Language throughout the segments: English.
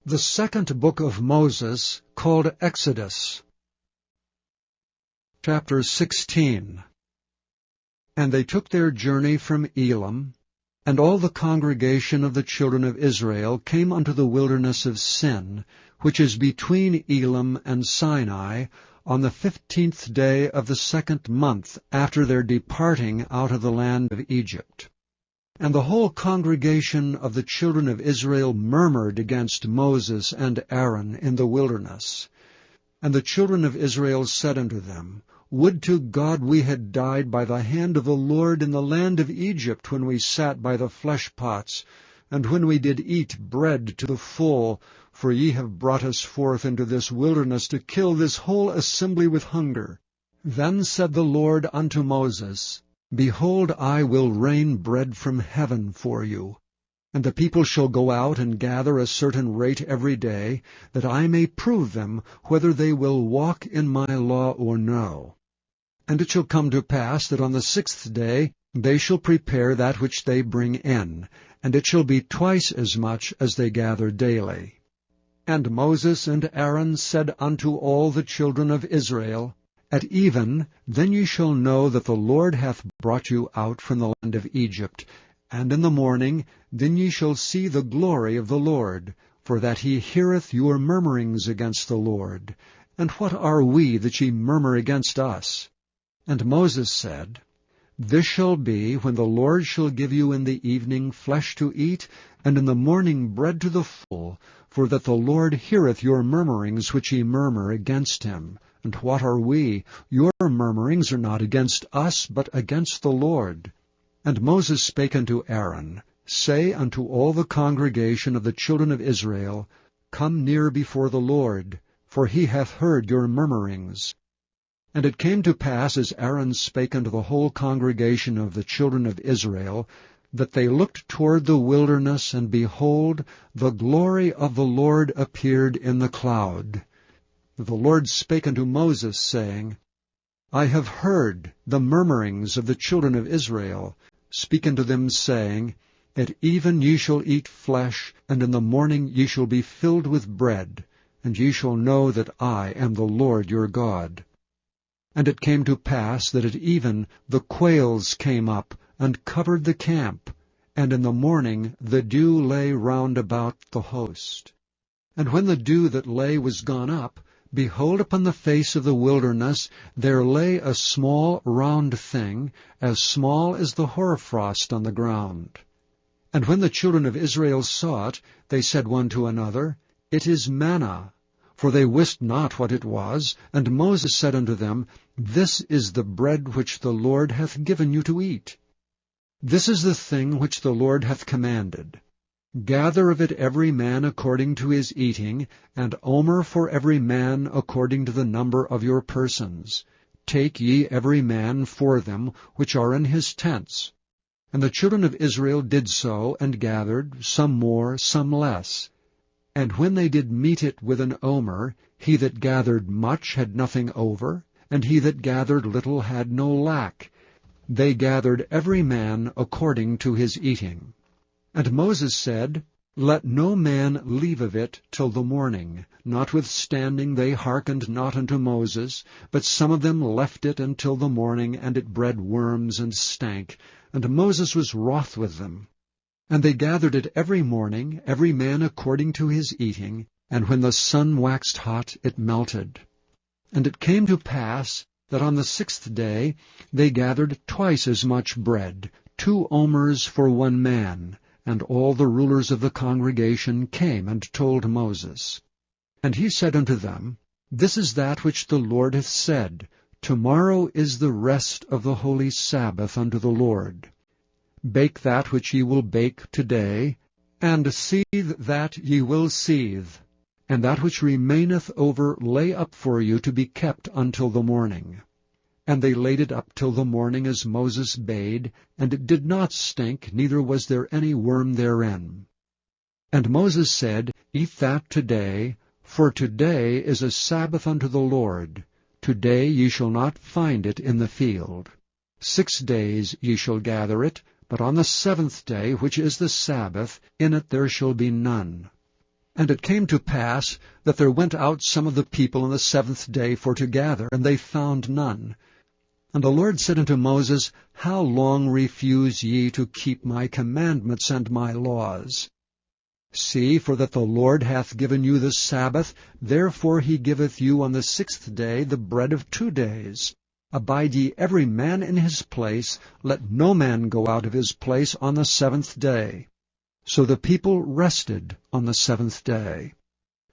The second book of Moses, called Exodus. Chapter 16. And they took their journey from Elim, and all the congregation of the children of Israel came unto the wilderness of Sin, which is between Elim and Sinai, on the 15th day of the 2nd month after their departing out of the land of Egypt. And the whole congregation of the children of Israel murmured against Moses and Aaron in the wilderness. And the children of Israel said unto them, Would to God we had died by the hand of the Lord in the land of Egypt, when we sat by the flesh pots, and when we did eat bread to the full, for ye have brought us forth into this wilderness to kill this whole assembly with hunger. Then said the Lord unto Moses, Behold, I will rain bread from heaven for you, and the people shall go out and gather a certain rate every day, that I may prove them whether they will walk in my law or no. And it shall come to pass that on the 6th day they shall prepare that which they bring in, and it shall be twice as much as they gather daily. And Moses and Aaron said unto all the children of Israel, At even, then ye shall know that the Lord hath brought you out from the land of Egypt, and in the morning then ye shall see the glory of the Lord, for that he heareth your murmurings against the Lord. And what are we that ye murmur against us? And Moses said, This shall be when the Lord shall give you in the evening flesh to eat, and in the morning bread to the full, for that the Lord heareth your murmurings which ye murmur against him. And what are we? Your murmurings are not against us, but against the Lord. And Moses spake unto Aaron, Say unto all the congregation of the children of Israel, Come near before the Lord, for he hath heard your murmurings. And it came to pass, as Aaron spake unto the whole congregation of the children of Israel, that they looked toward the wilderness, and behold, the glory of the Lord appeared in the cloud. The Lord spake unto Moses, saying, I have heard the murmurings of the children of Israel. Speak unto them, saying, At even ye shall eat flesh, and in the morning ye shall be filled with bread, and ye shall know that I am the Lord your God. And it came to pass that at even the quails came up, and covered the camp, and in the morning the dew lay round about the host. And when the dew that lay was gone up, behold, upon the face of the wilderness there lay a small round thing, as small as the hoarfrost on the ground. And when the children of Israel saw it, they said one to another, It is manna. For they wist not what it was. And Moses said unto them, This is the bread which the Lord hath given you to eat. This is the thing which the Lord hath commanded. Gather of it every man according to his eating, and omer for every man according to the number of your persons. Take ye every man for them which are in his tents. And the children of Israel did so, and gathered, some more, some less. And when they did mete it with an omer, he that gathered much had nothing over, and he that gathered little had no lack. They gathered every man according to his eating. And Moses said, Let no man leave of it till the morning. Notwithstanding they hearkened not unto Moses, but some of them left it until the morning, and it bred worms and stank. And Moses was wroth with them. And they gathered it every morning, every man according to his eating, and when the sun waxed hot, it melted. And it came to pass that on the 6th day they gathered twice as much bread, 2 omers for one man. And all the rulers of the congregation came and told Moses. And he said unto them, This is that which the Lord hath said, Tomorrow is the rest of the holy Sabbath unto the Lord. Bake that which ye will bake today, and seethe that ye will seethe, and that which remaineth over lay up for you to be kept until the morning. And they laid it up till the morning as Moses bade, and it did not stink, neither was there any worm therein. And Moses said, Eat that today, for today is a Sabbath unto the Lord. Today ye shall not find it in the field. 6 days ye shall gather it, but on the 7th day, which is the Sabbath, in it there shall be none. And it came to pass that there went out some of the people on the 7th day for to gather, and they found none. And the Lord said unto Moses, How long refuse ye to keep my commandments and my laws? See, for that the Lord hath given you the Sabbath, therefore he giveth you on the 6th day the bread of 2 days. Abide ye every man in his place, let no man go out of his place on the 7th day. So the people rested on the 7th day.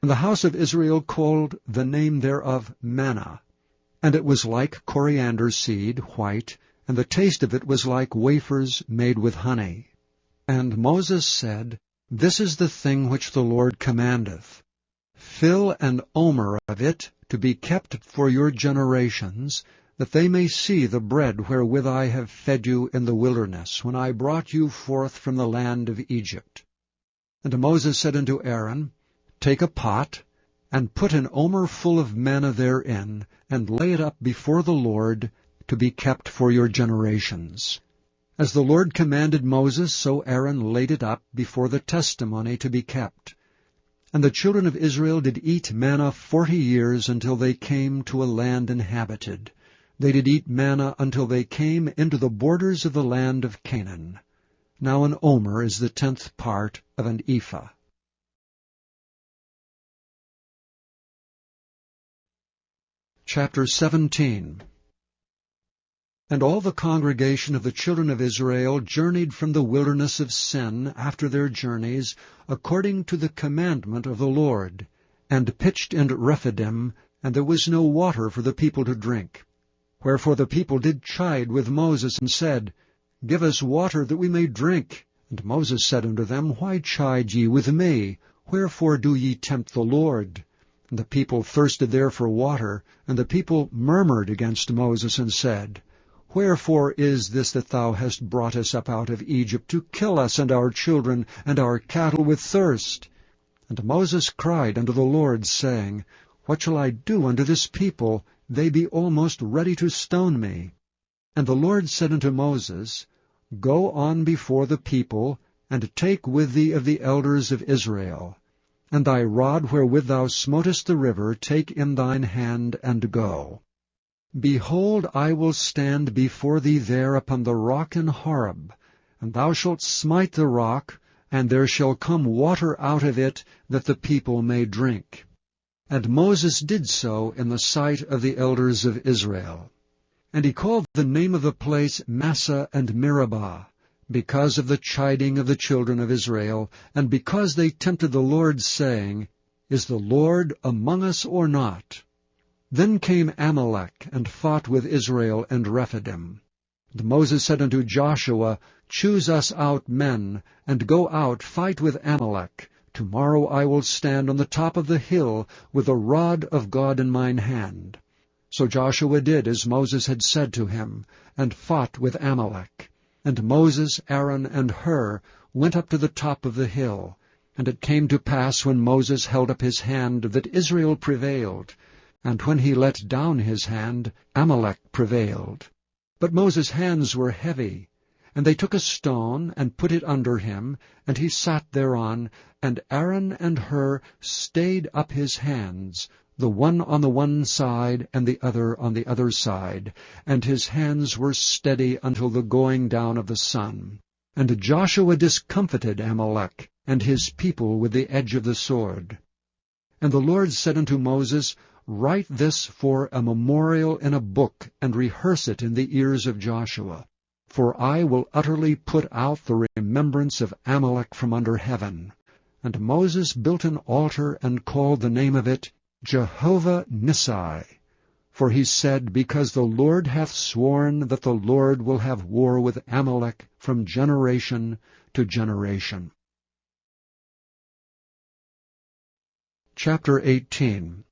And the house of Israel called the name thereof manna. And it was like coriander seed, white, and the taste of it was like wafers made with honey. And Moses said, This is the thing which the Lord commandeth. Fill an omer of it to be kept for your generations, that they may see the bread wherewith I have fed you in the wilderness, when I brought you forth from the land of Egypt. And Moses said unto Aaron, Take a pot, and put an omer full of manna therein, and lay it up before the Lord, to be kept for your generations. As the Lord commanded Moses, so Aaron laid it up before the testimony to be kept. And the children of Israel did eat manna 40 years, until they came to a land inhabited. They did eat manna until they came into the borders of the land of Canaan. Now an omer is the 10th part of an ephah. Chapter 17. And all the congregation of the children of Israel journeyed from the wilderness of Sin after their journeys, according to the commandment of the Lord, and pitched in Rephidim, and there was no water for the people to drink. Wherefore the people did chide with Moses, and said, Give us water, that we may drink. And Moses said unto them, Why chide ye with me? Wherefore do ye tempt the Lord? And the people thirsted there for water, and the people murmured against Moses, and said, Wherefore is this that thou hast brought us up out of Egypt, to kill us and our children and our cattle with thirst? And Moses cried unto the Lord, saying, What shall I do unto this people? They be almost ready to stone me. And the Lord said unto Moses, Go on before the people, and take with thee of the elders of Israel. And thy rod wherewith thou smotest the river take in thine hand, and go. Behold, I will stand before thee there upon the rock in Horeb, and thou shalt smite the rock, and there shall come water out of it, that the people may drink. And Moses did so in the sight of the elders of Israel. And he called the name of the place Massah and Meribah, because of the chiding of the children of Israel, and because they tempted the Lord, saying, Is the Lord among us or not? Then came Amalek, and fought with Israel and Rephidim. And Moses said unto Joshua, Choose us out men, and go out, fight with Amalek. Tomorrow I will stand on the top of the hill, with the rod of God in mine hand. So Joshua did as Moses had said to him, and fought with Amalek. And Moses, Aaron, and Hur went up to the top of the hill. And it came to pass, when Moses held up his hand, that Israel prevailed. And when he let down his hand, Amalek prevailed. But Moses' hands were heavy. And they took a stone, and put it under him, and he sat thereon. And Aaron and Hur stayed up his hands, the one on the one side, and the other on the other side, and his hands were steady until the going down of the sun. And Joshua discomfited Amalek and his people with the edge of the sword. And the Lord said unto Moses, Write this for a memorial in a book, and rehearse it in the ears of Joshua. For I will utterly put out the remembrance of Amalek from under heaven. And Moses built an altar, and called the name of it Jehovah Nissi. For he said, Because the Lord hath sworn that the Lord will have war with Amalek from generation to generation. Chapter 18.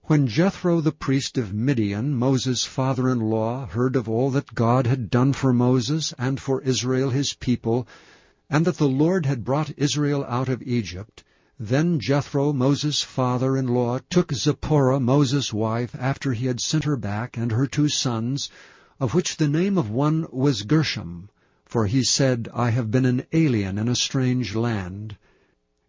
When Jethro the priest of Midian, Moses' father-in-law, heard of all that God had done for Moses and for Israel his people, and that the Lord had brought Israel out of Egypt, then Jethro, Moses' father-in-law, took Zipporah, Moses' wife, after he had sent her back, and her 2 sons, of which the name of one was Gershom, for he said, I have been an alien in a strange land.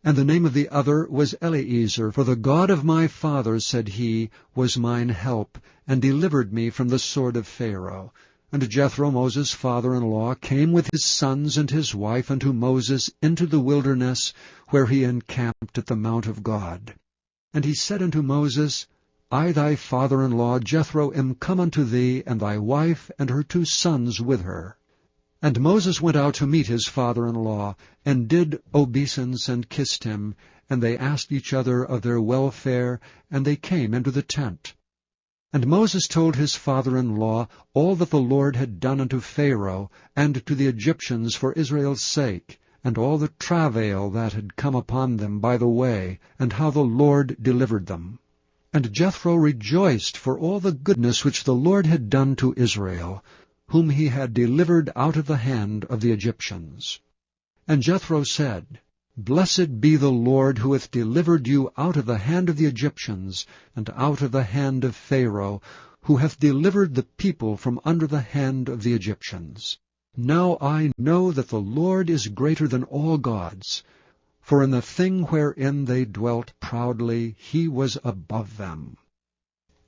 And the name of the other was Eliezer, for the God of my fathers, said he, was mine help, and delivered me from the sword of Pharaoh. And Jethro, Moses' father-in-law, came with his sons and his wife unto Moses into the wilderness, where he encamped at the mount of God. And he said unto Moses, I thy father-in-law Jethro am come unto thee, and thy wife and her 2 sons with her. And Moses went out to meet his father-in-law, and did obeisance and kissed him, and they asked each other of their welfare, and they came into the tent. And Moses told his father-in-law all that the Lord had done unto Pharaoh, and to the Egyptians for Israel's sake, and all the travail that had come upon them by the way, and how the Lord delivered them. And Jethro rejoiced for all the goodness which the Lord had done to Israel, whom he had delivered out of the hand of the Egyptians. And Jethro said, Blessed be the Lord, who hath delivered you out of the hand of the Egyptians, and out of the hand of Pharaoh, who hath delivered the people from under the hand of the Egyptians. Now I know that the Lord is greater than all gods, for in the thing wherein they dwelt proudly he was above them.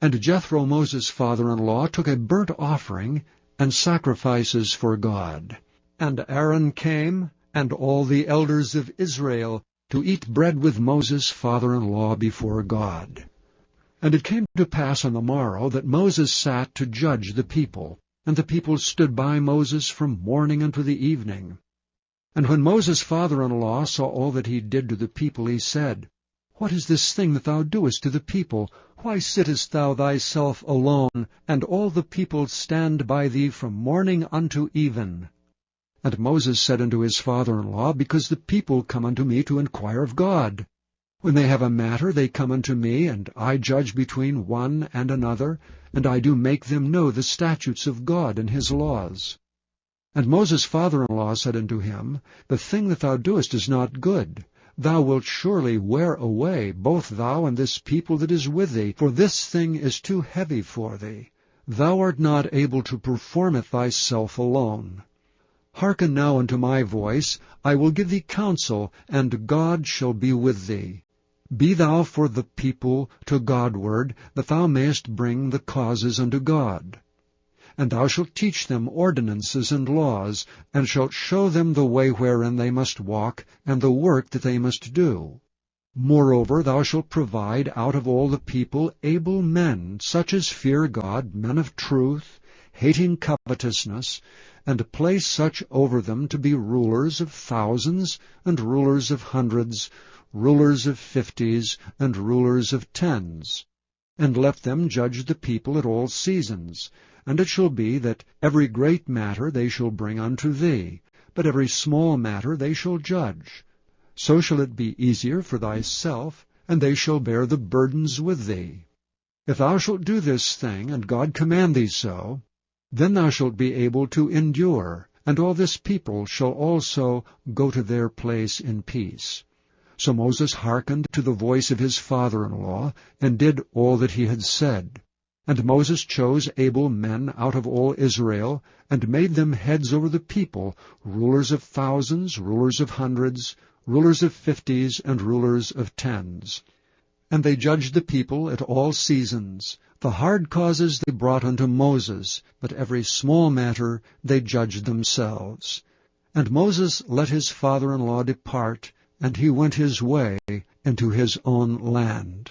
And Jethro, Moses' father-in-law, took a burnt offering and sacrifices for God. And Aaron came, and all the elders of Israel, to eat bread with Moses' father-in-law before God. And it came to pass on the morrow that Moses sat to judge the people, and the people stood by Moses from morning unto the evening. And when Moses' father-in-law saw all that he did to the people, he said, What is this thing that thou doest to the people? Why sittest thou thyself alone, and all the people stand by thee from morning unto even? And Moses said unto his father-in-law, Because the people come unto me to inquire of God. When they have a matter, they come unto me, and I judge between one and another, and I do make them know the statutes of God and his laws. And Moses' father-in-law said unto him, The thing that thou doest is not good. Thou wilt surely wear away, both thou and this people that is with thee, for this thing is too heavy for thee. Thou art not able to perform it thyself alone. Hearken now unto my voice, I will give thee counsel, and God shall be with thee. Be thou for the people to Godward, that thou mayest bring the causes unto God. And thou shalt teach them ordinances and laws, and shalt show them the way wherein they must walk, and the work that they must do. Moreover, thou shalt provide out of all the people able men, such as fear God, men of truth, hating covetousness, and place such over them to be rulers of thousands, and rulers of hundreds, rulers of 50s, and rulers of 10s. And let them judge the people at all seasons. And it shall be that every great matter they shall bring unto thee, but every small matter they shall judge. So shall it be easier for thyself, and they shall bear the burdens with thee. If thou shalt do this thing, and God command thee so, then thou shalt be able to endure, and all this people shall also go to their place in peace. So Moses hearkened to the voice of his father-in-law, and did all that he had said. And Moses chose able men out of all Israel, and made them heads over the people, rulers of thousands, rulers of hundreds, rulers of 50s, and rulers of 10s. And they judged the people at all seasons. The hard causes they brought unto Moses, but every small matter they judged themselves. And Moses let his father-in-law depart, and he went his way into his own land.